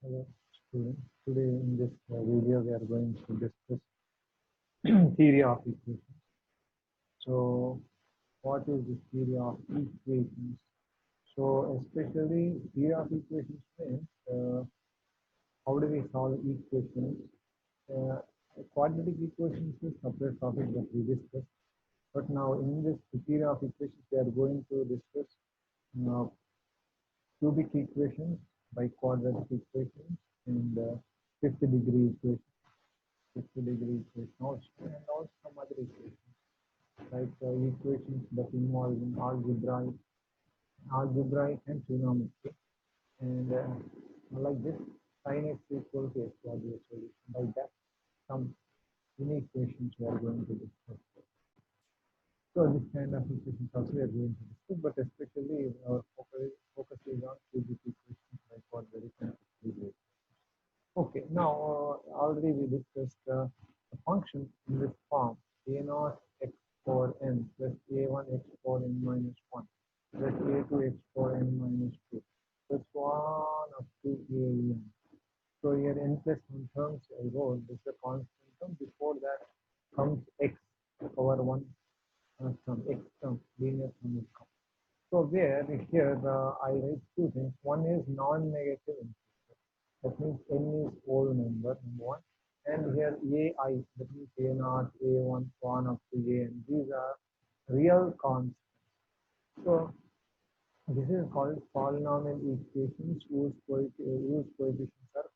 Hello, students. Today in this video, we are going to discuss theory of equations. So, what is the theory of equations? So, especially theory of equations means how do we solve equations? Uh, Quadratic equations is separate topic that we discussed. But now in this theory of equations, we are going to discuss uh, cubic equations by quadratic equations and fifth degree equations. 60-degree equation also, and also some other equations like equations that involve in algebraic and trigonometry, and like this, sin x equal to x will be a solution. Like that, some unique equations we are going to discuss. So this kind of equations also we are going to discuss, but especially our focus is on cubic equations like quadratic and degree. Okay, now already we discussed a function in this form a naught x power n plus a1 x power n minus 1 plus a2 x power n minus 2 plus 1 up to an. So here n plus 1 terms I wrote, this is a constant term. Before that comes x power 1 term, linear term will come. So where here I write two things. One is non-negative integer. That means n is whole number, one. And here ai, that means a naught, a1, so on up to an. These are real constants. So this is called polynomial equations whose coefficients are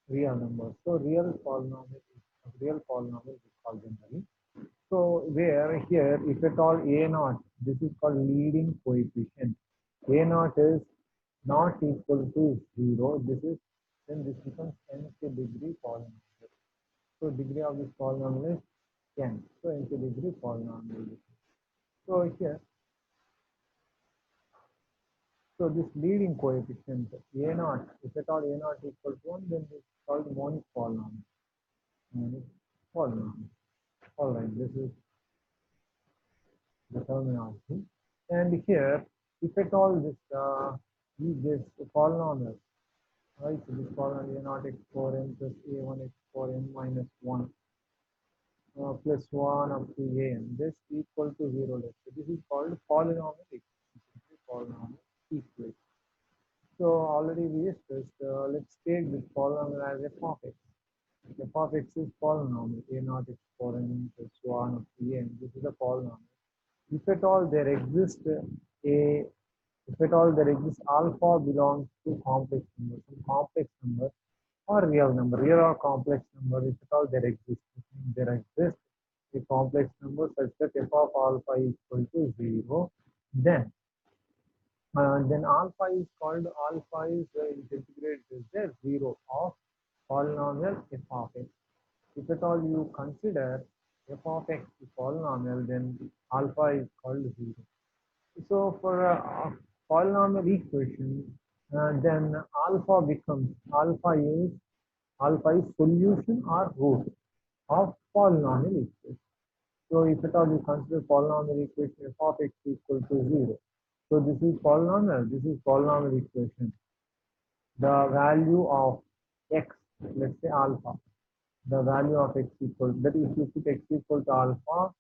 real numbers. So real polynomial we call generally. So where here, if at all a naught, this is called leading coefficient. A naught is not equal to 0. Then this becomes nth degree polynomial. So degree of this polynomial is n. So nth degree polynomial. So here, so this leading coefficient a naught, if at all a naught equal to 1, then it's called monic polynomial. Monic polynomial. All right, this is the terminology. And here, if at all this polynomial, right? So this polynomial a naught x power n plus a1 x power n minus 1 plus 1 up to an. This equal to 0. Let's say this is called polynomial equation. Polynomial equation. So already we discussed. Let's take this polynomial as f of x. F of x is polynomial a naught x power n plus 1 up to n. This is a polynomial. If at all there exists a if at all there exists alpha belongs to complex number, some complex number or real or complex number, if at all there exists, there exists a complex number such that f of alpha is equal to 0, then alpha is called integrated is there 0 of polynomial f of x. If at all you consider f of x is polynomial, then alpha is called 0. So for a polynomial equation, then alpha is solution or root of polynomial equation. So if at all you consider polynomial equation f of x equal to 0, so this is polynomial equation. The value of x, let's say alpha, the value of x equal, that if you put x equal to alpha,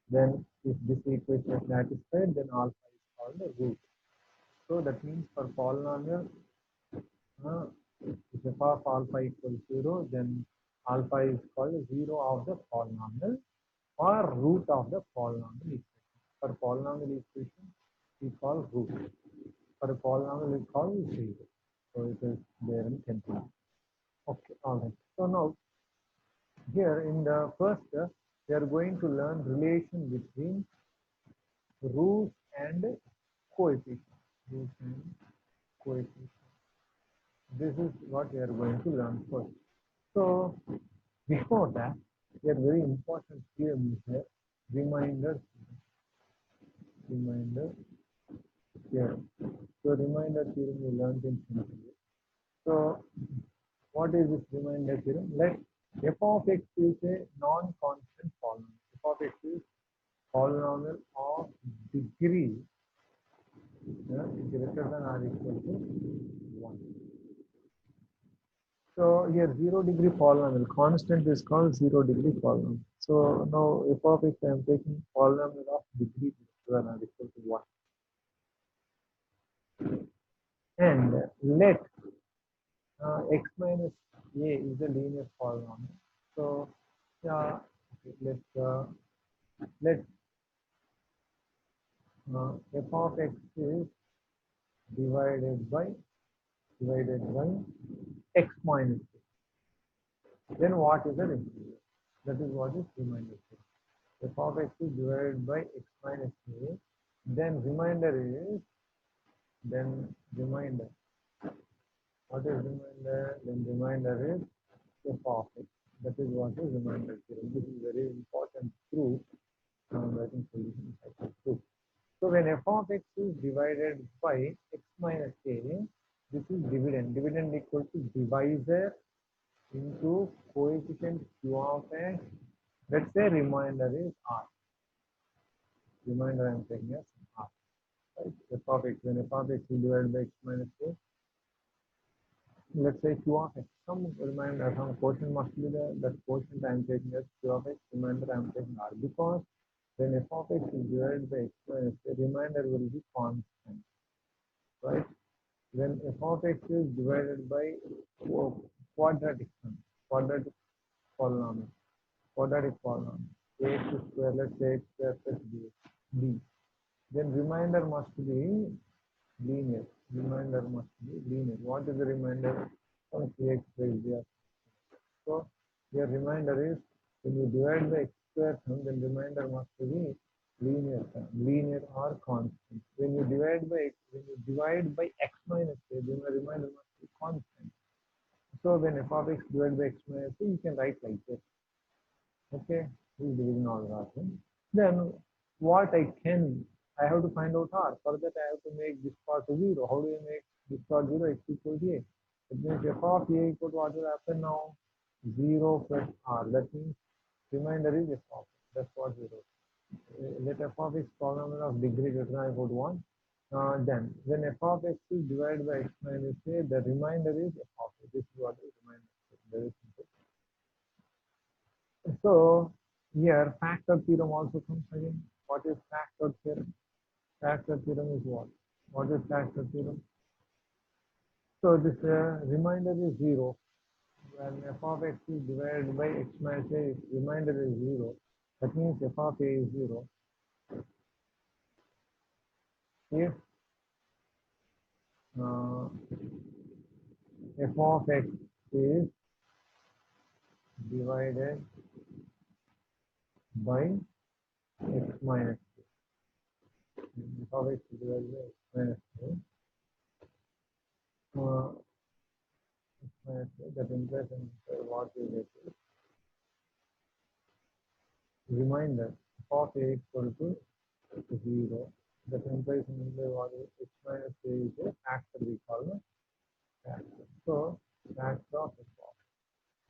then if this equation is satisfied, then alpha is called the root. So that means for polynomial, if f of alpha equals 0, then alpha is called 0 of the polynomial or root of the polynomial equation. For polynomial equation, we call root. For a polynomial, we call 0. So it is there in continuity. Okay, all right. So now, here in the first, we are going to learn relation between root and coefficient. Root and coefficient. This is what we are going to learn first. So before that, a very important theorem is here, reminder theorem. So reminder theorem we learned in simple. So what is this reminder theorem? Let f of x is a non-constant polynomial. F of x is polynomial of degree greater than or equal to 1. So here 0 degree polynomial constant is called 0 degree polynomial. So now f of x I am taking polynomial of degree greater than or equal to 1. And let x minus a is a linear polynomial. So okay, let f of x is divided by x minus a. Then what is the remainder? That is what is remainder. F of x is divided by x minus a. Then remainder is remainder. What is remainder? Then remainder is f of x. That is what is remainder theorem. This is very important proof. Writing solution cycle proof. So when f of x is divided by x minus a, this is dividend. Dividend equal to divisor into coefficient q of x. Let's say remainder is r. Remainder I am taking as r. Right? F of x. When f of x is divided by x minus a, let's say q of x. Some remainder, some quotient must be there. That quotient I am taking as q of x. Remainder I am taking r, because when f of x is divided by x minus a, remainder will be constant. Right? When f of x is divided by quadratic sum, quadratic polynomial, ax square, let's say x square plus b, then remainder must be linear. Remainder must be linear. What is the remainder? Some ax by b. So your remainder is, when you divide by x square term, then remainder must be linear term, linear or constant. When you divide by x minus a, then the remainder must be constant. So when f of x divided by x minus a, you can write like this. Okay, this is division algorithm. Then what I have to find out r. For that I have to make this part 0. How do you make this part 0? X equal to a. It means f of a equal to what will happen now? 0 plus r. That means remainder is f of x. That's what 0. Let f of x polynomial of degree greater than or equal to 1. Then when f of x is divided by x minus a, the remainder is f of x. This is what is remainder. Very simple. So here factor theorem also comes again. What is factor theorem? Factor theorem is what? What is factor theorem? So this remainder is 0. When f of x is divided by x minus a, remainder is 0. That means f of a is 0. If uh, f of x is divided by x minus a, f of x is divided by x minus a, that implies what we get is remainder f of a equal to 0. That implies what is x minus a is a factor, we call it factor. So factor of f of.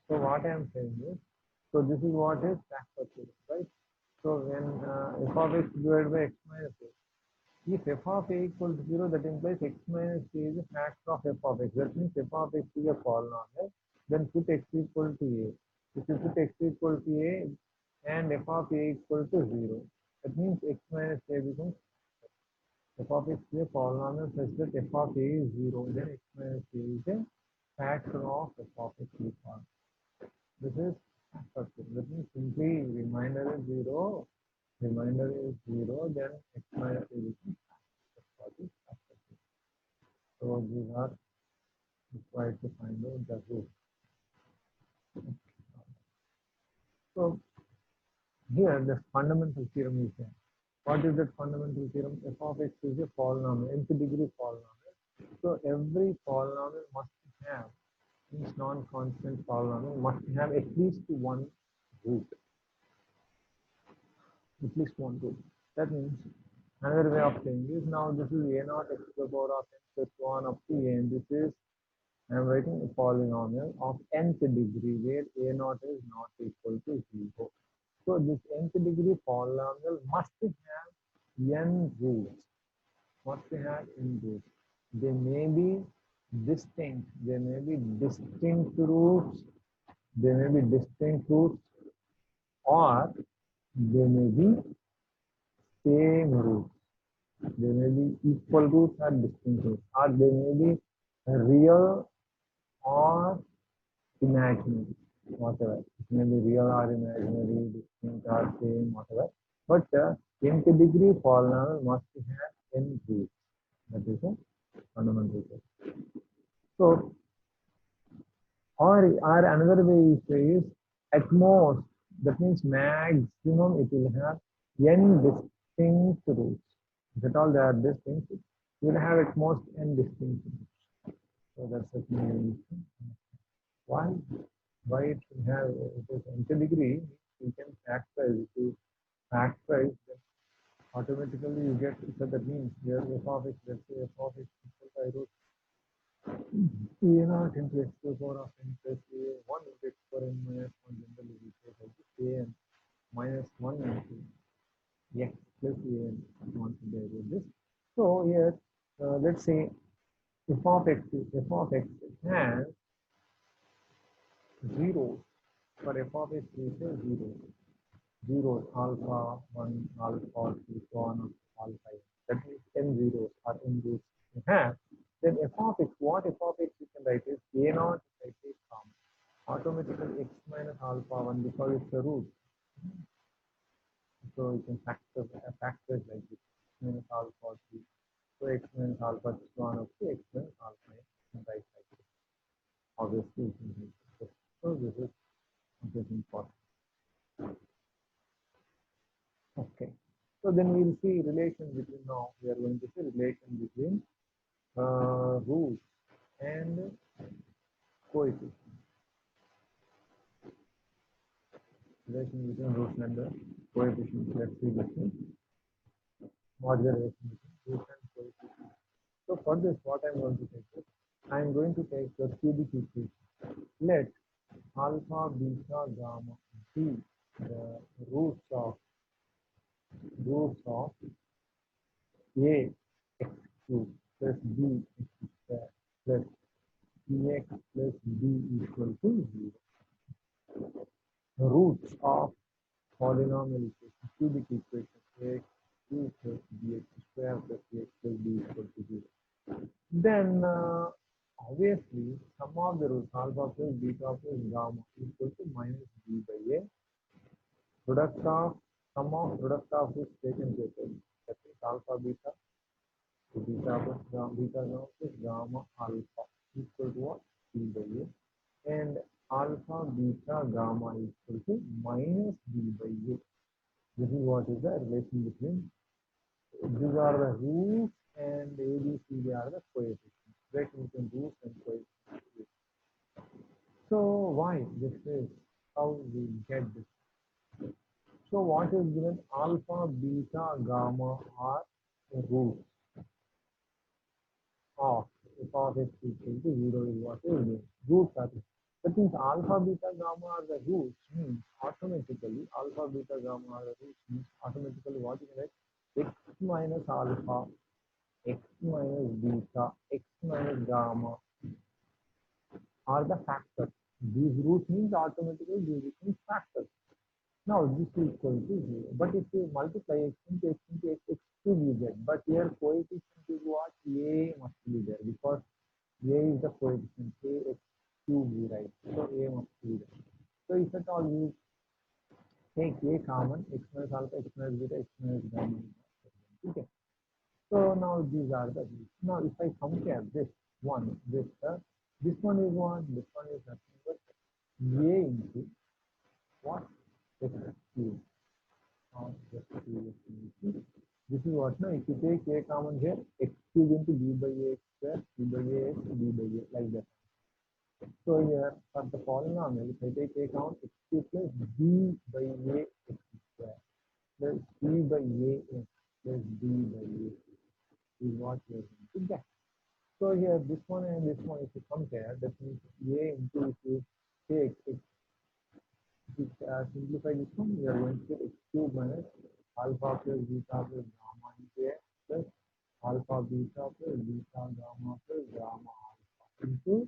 So what I am saying is, so this is what is factor theorem, right? So when f of x divided by x minus a, if f of a equal to 0, that implies x minus a is a factor of f of x. That means f of x is a polynomial. Then put x equal to a. If you put x equal to a and f of a equal to 0, that means x minus a becomes f of x is a polynomial such that f of a is 0. Then x minus a is a factor of f of x. This is factor theorem. That means simply remainder is 0. Remainder is 0. Then x minus a becomes factor. So these are required to find out the root. So here the fundamental theorem is there. What is that fundamental theorem? F of x is a polynomial, nth degree polynomial. So every polynomial must have, means non-constant polynomial must have at least one root. At least one root. That means another way of saying is, now this is a naught x to the power of n plus 1 up to a, and this is, I am writing a polynomial of nth degree where a naught is not equal to 0. So this nth degree polynomial must have n roots. Must have n roots. They may be distinct. There may be distinct roots. There may be distinct roots, or there may be same roots. There may be equal roots or distinct roots, or there may be real or imaginary, whatever. It may be real or imaginary, distinct or same, whatever. But nth degree polynomial must have n roots. That is a fundamental thing. So, or another way you say is at most, that means maximum it will have n distinct roots. If at all there are distinct, you will have at most n distinct roots. So that's the thing. Why? Why it should have it is nth degree? You can factorize. If you factorize, then automatically you get, so that means here f of x, let's say f of x equal to I root a naught into x to the power of n plus a 1 into x power n minus 1, generally we say like this, a n minus 1 into x plus a n, want to derivate this. So here, let's say f of x has 0. For f of x we say 0. 0 alpha 1, alpha 2, so on alpha n. That means n zeros or n roots you have. Then f of x, what f of x you can write is a naught if I take common. Automatically x minus alpha 1 because it's a root. So you can factor like this. X minus alpha 2. So x minus alpha 2, so on up to x minus alpha n. And write like this. Obviously, you can use this. So this is important. Okay. So then we'll see relation between, now we are going to see relation between roots and coefficients. Relation between roots and the coefficients. Let's see this one. What is the relation between roots and coefficients? So for this, what I'm going to take is, I'm going to take the cubic equation. Let alpha, beta, gamma be the roots of a x cube plus b x square plus ex plus b equal to 0. The roots of polynomial equation, cubic equation, ax cube plus bx square plus ax plus b equal to 0. Then obviously sum of the roots alpha plus beta plus gamma equal to minus b by a. Product of sum of product of this taken cases, that is alpha beta, so beta plus gamma plus gamma alpha equal to what? B by a. And alpha beta gamma equal to minus b by a. This is what is the relation between, these are the roots and a, b, c, d are the coefficients. Relation between roots and coefficients. So why this is how we get this? So what is given? Alpha, beta, gamma are roots of f of x equal to 0 is what is given. Roots are. That means alpha, beta, gamma are the roots, means automatically alpha, beta, gamma are the roots, means automatically what you can write? X minus alpha, x minus beta, x minus gamma are the factors. These roots means automatically these become factors. Now this is equal to 0. But if you multiply x into x into x, x cube you get. But here coefficient is what? A must be there because a is the coefficient. A x cube we write. So a must be there. So if at all you take a common, x minus alpha, x minus beta, x minus gamma. Okay. So now these are the roots. Now if I compare this one with this one is what? This one is nothing but a into what? X cube. This is what now, if you take a common here, x cube into b by a square, b by a x, b by a, like that. So here for the polynomial, if I take a common, x cube plus b by a x square plus c by a x plus b by a is what we are going to get. So here this one and this one, if you compare, that means a into, if you take x, simplify this one, we are going to get x cube minus alpha plus beta plus gamma into x plus alpha beta plus beta gamma plus gamma alpha. into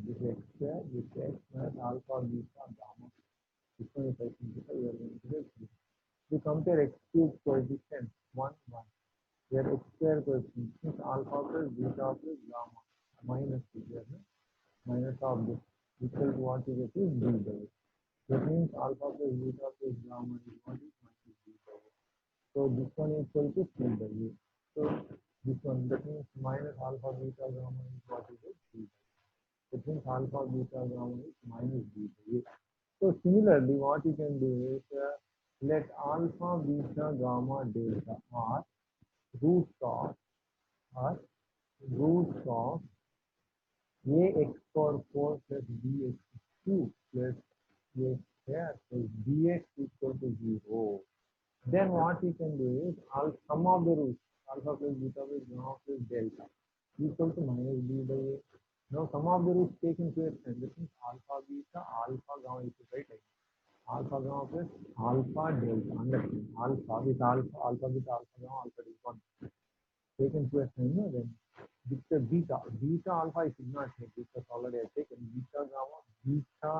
this x square, this x minus alpha, beta, gamma. This one if I simplify, we are going to get this. We compare x cube coefficient 1, 1. Where x square coefficient means alpha plus beta plus gamma minus here, minus of this equal to what is it is b by a. That means alpha plus beta plus gamma is what is minus b by a. So this one is equal to c by a. So this one, that means minus alpha beta gamma is what is it b by a. That means alpha beta gamma is minus b by a. So similarly, what you can do is let alpha beta gamma delta are roots of or roots of ax power 4 plus bx cube plus a square plus dx equal to 0. Then what we can do is sum of the roots alpha plus beta plus gamma plus delta equal to minus b by a. Now sum of the roots taken to extent. This means alpha beta alpha gamma is right like alpha gamma plus alpha delta. Understand alpha with alpha beta alpha gamma alpha is 1. Taken to extent, then with the beta alpha I should not take because already I taken beta gamma delta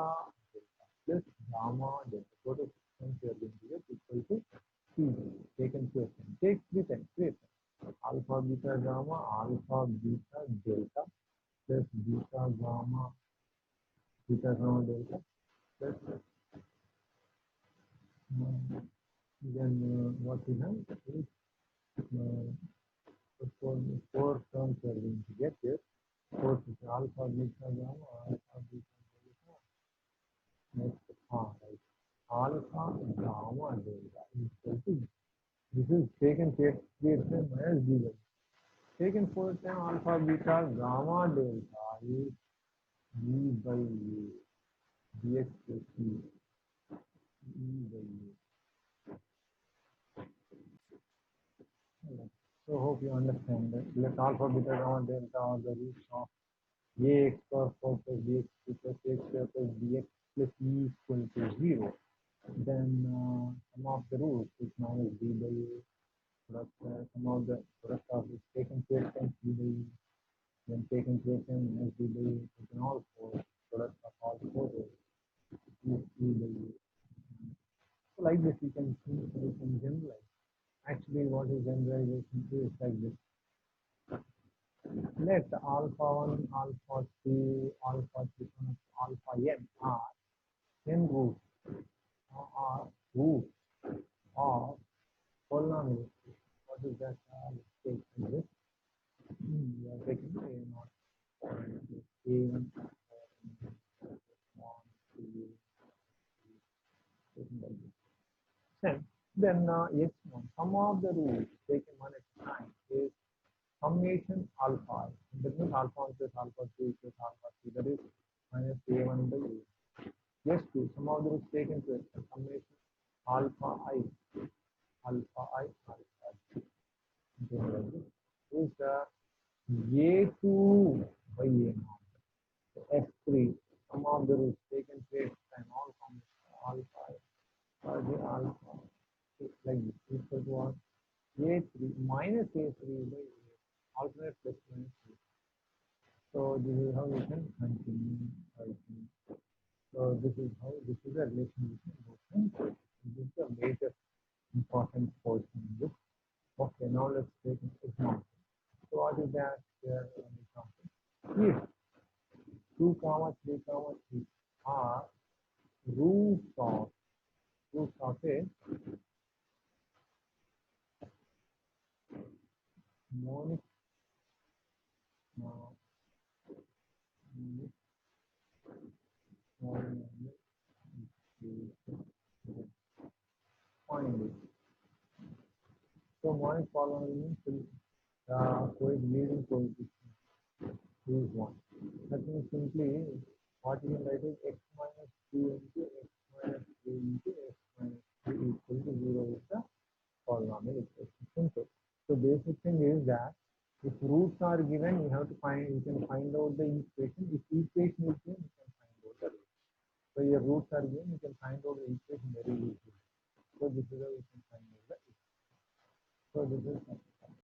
plus gamma delta. Total sequence we are going to get equal to c taken to extent. Take 3 times. Alpha beta gamma alpha beta delta plus beta gamma delta plus then what we have is four terms we are going to get here. Fourth is alpha beta gamma alpha beta delta next right. Alpha gamma delta equal to this is taken minus b by taken fourth time alpha beta gamma delta is b by a dx plus e by a. So hope you understand that. Let alpha beta gamma delta are the roots of ax power 4 plus bx plus x square plus dx plus e equal to 0. Then sum of the roots is minus b by a plus sum of the product of is taken to extent b by e. Then taken to extent minus b by a. Taken all four product of all four rows is e by a. So like this we can generalize. Actually, what is generalization is like this. Let alpha 1, alpha 2, alpha 3, alpha n are n roots are roots of polynomial. What is that? Let's take this. We are taking a0, a1, 1, 2, taking like this. Then x1, sum of the roots taken one at a time is summation alpha. That means alpha 1 plus alpha 2 plus alpha 3, that is minus a1 by a. Yes, 2, sum of the roots taken to extent summation alpha I, alpha I, alpha I. Is a2 by a0. So x3, sum of the roots taken to extent all combination alpha I, alpha like this equal to what? a3 minus a3 by a, alternate plus minus a. So this is how we can continue writing. So this is the relation between both things. This is the major important portion in this. Okay, now let's take an example. So what is that here an example? If 2, 3, 3 are roots of a monic monic polynomial find it. So monic polynomial means leading coefficient is 1. That means simply what you can write is x minus 2 into x minus 3 into x minus 3 equal to 0 is the polynomial equation. Simple. So basic thing is that if roots are given, you can find out the equation. If equation is given, you can find out the root. So your roots are given, you can find out the equation very easily. So this is how you can find out the equation. So this is